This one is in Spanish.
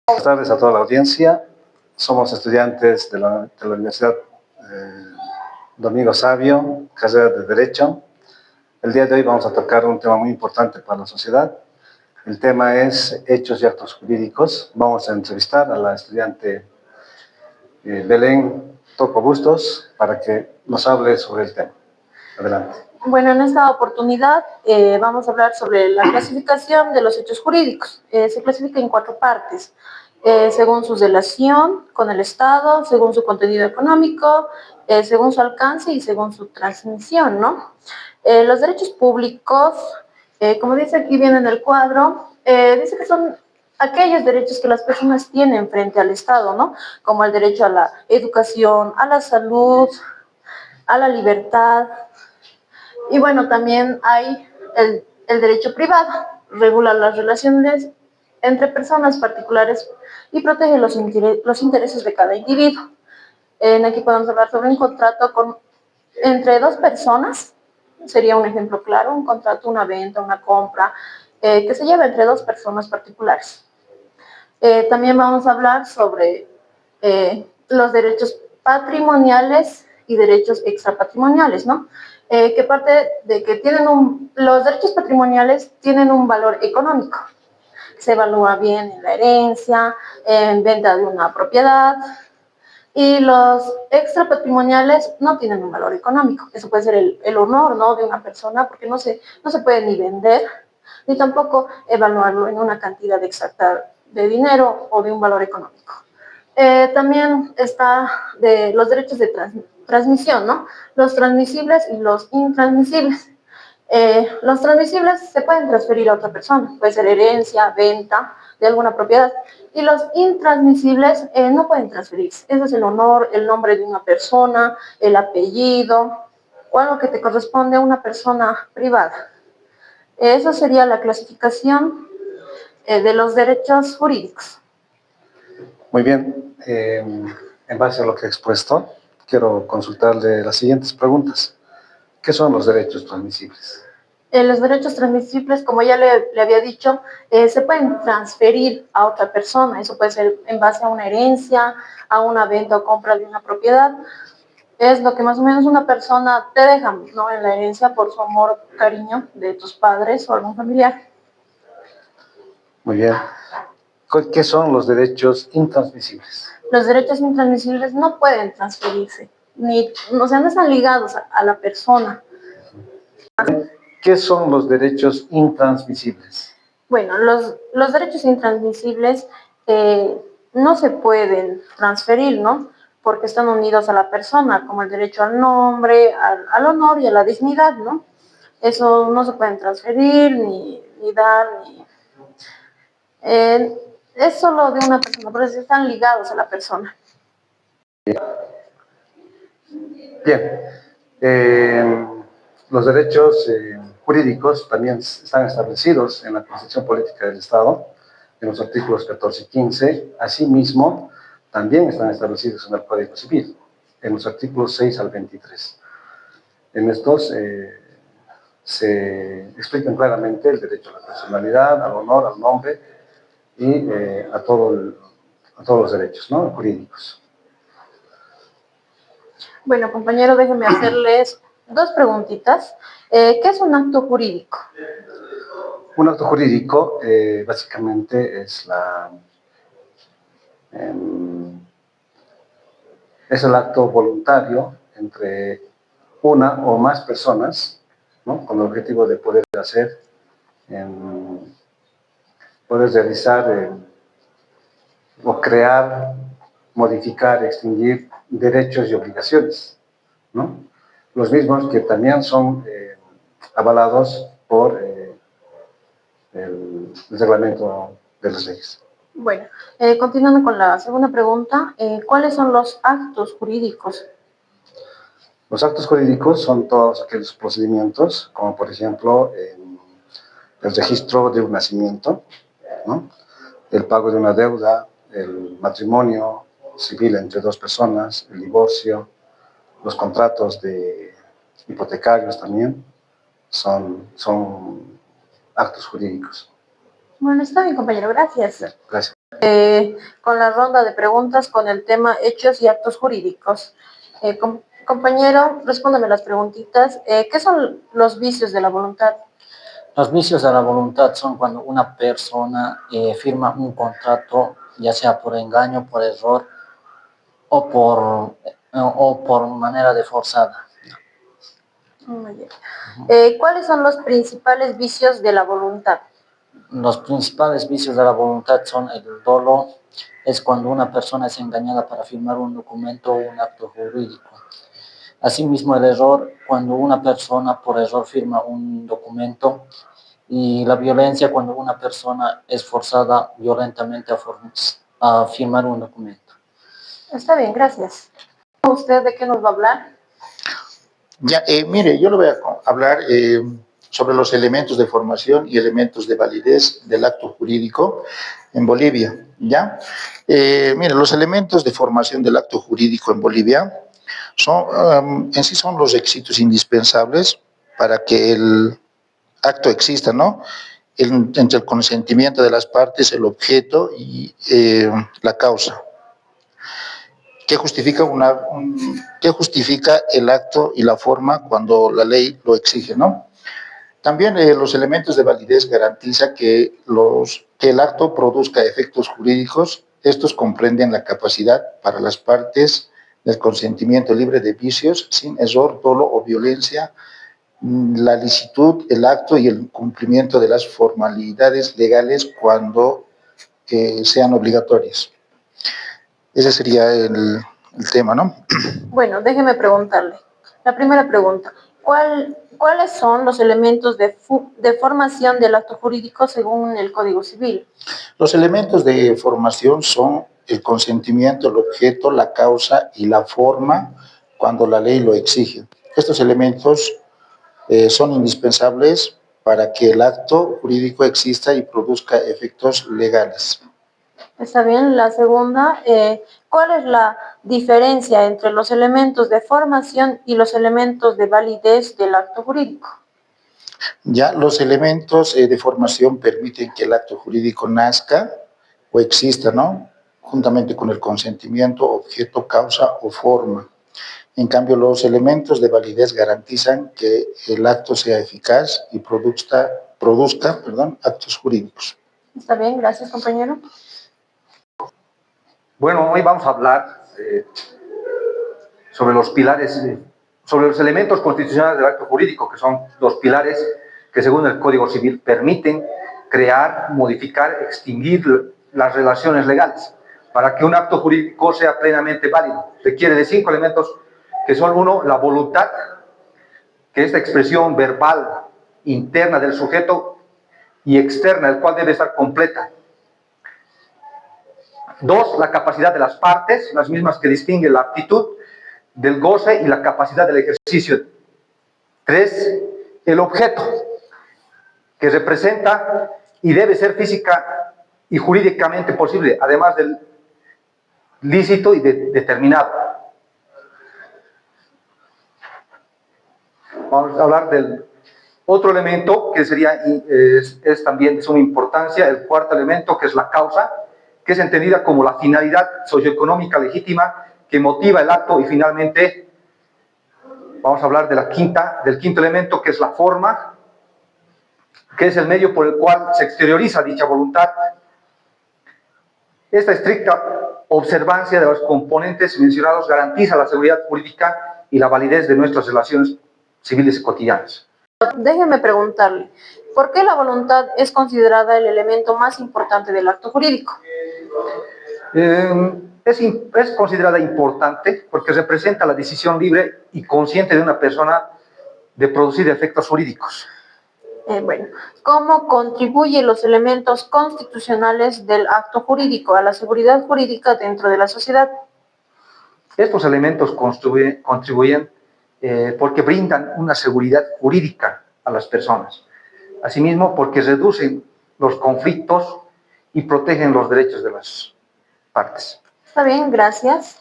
Buenas tardes a toda la audiencia. Somos estudiantes de la Universidad Domingo Savio, carrera de Derecho. El día de hoy vamos a tocar un tema muy importante para la sociedad. El tema es hechos y actos jurídicos. Vamos a entrevistar a la estudiante Belén Toco Bustos para que nos hable sobre el tema. Adelante. Bueno, en esta oportunidad vamos a hablar sobre la clasificación de los hechos jurídicos. Se clasifica en 4 partes, según su relación con el Estado, según su contenido económico, según su alcance y según su transmisión, ¿no? Los derechos públicos, como dice aquí bien en el cuadro, dice que son aquellos derechos que las personas tienen frente al Estado, ¿no? Como el derecho a la educación, a la salud, a la libertad. Y bueno, también hay el derecho privado, regula las relaciones entre personas particulares y protege los intereses de cada individuo. Aquí podemos hablar sobre un contrato entre 2 personas, sería un ejemplo claro, un contrato, una venta, una compra, que se lleva entre 2 personas particulares. También vamos a hablar sobre los derechos patrimoniales y derechos extrapatrimoniales, ¿no? Que parte de que los derechos patrimoniales tienen un valor económico. Se evalúa bien en la herencia, en venta de una propiedad, y los extrapatrimoniales no tienen un valor económico. Eso puede ser el honor, ¿no?, de una persona, porque no se puede ni vender, ni tampoco evaluarlo en una cantidad exacta de dinero o de un valor económico. También está de los derechos de transmisión, ¿no? Los transmisibles y los intransmisibles. Los transmisibles se pueden transferir a otra persona, puede ser herencia, venta de alguna propiedad, y los intransmisibles no pueden transferirse. Ese es el honor, el nombre de una persona, el apellido, o algo que te corresponde a una persona privada. Esa sería la clasificación de los derechos jurídicos. Muy bien. En base a lo que he expuesto, quiero consultarle las siguientes preguntas. ¿Qué son los derechos transmisibles? Los derechos transmisibles, como ya le había dicho, se pueden transferir a otra persona. Eso puede ser en base a una herencia, a una venta o compra de una propiedad. Es lo que más o menos una persona te deja, ¿no?, en la herencia por su amor, cariño de tus padres o algún familiar. Muy bien. ¿Qué son los derechos intransmisibles? Los derechos intransmisibles no pueden transferirse, no están ligados a la persona. ¿Qué son los derechos intransmisibles? Bueno, los derechos intransmisibles no se pueden transferir, ¿no?, porque están unidos a la persona, como el derecho al nombre, al honor y a la dignidad, ¿no? Eso no se pueden transferir, ni dar, es solo de una persona, pero están ligados a la persona. Bien. Los derechos jurídicos también están establecidos en la Constitución Política del Estado, en los artículos 14 y 15. Asimismo, también están establecidos en el Código Civil, en los artículos 6 al 23. En estos se explican claramente el derecho a la personalidad, al honor, al nombre y a todos los derechos, ¿no?, jurídicos. Bueno, compañero, déjenme hacerles 2 preguntitas. ¿Qué es un acto jurídico? Un acto jurídico básicamente es el acto voluntario entre una o más personas, ¿no?, con el objetivo de poder poder realizar o crear, modificar, extinguir derechos y obligaciones, ¿no?, los mismos que también son avalados por el reglamento de las leyes. Bueno, continuando con la segunda pregunta, ¿cuáles son los actos jurídicos? Los actos jurídicos son todos aquellos procedimientos, como por ejemplo el registro de un nacimiento, ¿no?, el pago de una deuda, el matrimonio civil entre 2 personas, el divorcio, los contratos hipotecarios también son actos jurídicos. Bueno, está bien, compañero, gracias. Gracias. Con la ronda de preguntas con el tema hechos y actos jurídicos. Compañero, respóndame las preguntitas. ¿Qué son los vicios de la voluntad? Los vicios de la voluntad son cuando una persona firma un contrato, ya sea por engaño, por error o por manera de forzada. Muy bien. ¿Cuáles son los principales vicios de la voluntad? Los principales vicios de la voluntad son el dolo, es cuando una persona es engañada para firmar un documento o un acto jurídico. Asimismo, el error, cuando una persona por error firma un documento, y la violencia, cuando una persona es forzada violentamente a firmar un documento. Está bien, gracias. ¿Usted de qué nos va a hablar? Ya, mire, yo le voy a hablar sobre los elementos de formación y elementos de validez del acto jurídico en Bolivia, ¿ya? Mire, los elementos de formación del acto jurídico en Bolivia en sí son los requisitos indispensables para que el acto exista, ¿no? Entre el consentimiento de las partes, el objeto y la causa. ¿Qué justifica el acto y la forma cuando la ley lo exige, ¿no? También los elementos de validez garantizan que el acto produzca efectos jurídicos. Estos comprenden la capacidad para las partes del consentimiento libre de vicios, sin error, dolo o violencia, la licitud, el acto y el cumplimiento de las formalidades legales cuando sean obligatorias. Ese sería el tema, ¿no? Bueno, déjeme preguntarle. La primera pregunta, ¿cuáles son los elementos de formación del acto jurídico según el Código Civil? Los elementos de formación son el consentimiento, el objeto, la causa y la forma cuando la ley lo exige. Estos elementos son indispensables para que el acto jurídico exista y produzca efectos legales. Está bien. La segunda, ¿cuál es la diferencia entre los elementos de formación y los elementos de validez del acto jurídico? Ya los elementos de formación permiten que el acto jurídico nazca o exista, ¿no? Juntamente con el consentimiento, objeto, causa o forma. En cambio, los elementos de validez garantizan que el acto sea eficaz y produzca actos jurídicos. Está bien, gracias, compañero. Bueno, hoy vamos a hablar sobre los pilares, sobre los elementos constitucionales del acto jurídico, que son los pilares que según el Código Civil permiten crear, modificar, extinguir las relaciones legales. Para que un acto jurídico sea plenamente válido, requiere de 5 elementos que son: 1, la voluntad, que es la expresión verbal interna del sujeto y externa, el cual debe estar completa. 2, la capacidad de las partes, las mismas que distinguen la aptitud del goce y la capacidad del ejercicio. 3, el objeto, que representa y debe ser física y jurídicamente posible, además del lícito y determinado. Vamos a hablar del otro elemento que es también de suma importancia, el cuarto elemento, que es la causa, que es entendida como la finalidad socioeconómica legítima que motiva el acto. Y finalmente vamos a hablar de del quinto elemento, que es la forma, que es el medio por el cual se exterioriza dicha voluntad. Esta estricta observancia de los componentes mencionados garantiza la seguridad jurídica y la validez de nuestras relaciones civiles y cotidianas. Déjeme preguntarle, ¿por qué la voluntad es considerada el elemento más importante del acto jurídico? Es considerada importante porque representa la decisión libre y consciente de una persona de producir efectos jurídicos. Bueno, ¿cómo contribuyen los elementos constitucionales del acto jurídico a la seguridad jurídica dentro de la sociedad? Estos elementos contribuyen porque brindan una seguridad jurídica a las personas. Asimismo, porque reducen los conflictos y protegen los derechos de las partes. Está bien, gracias.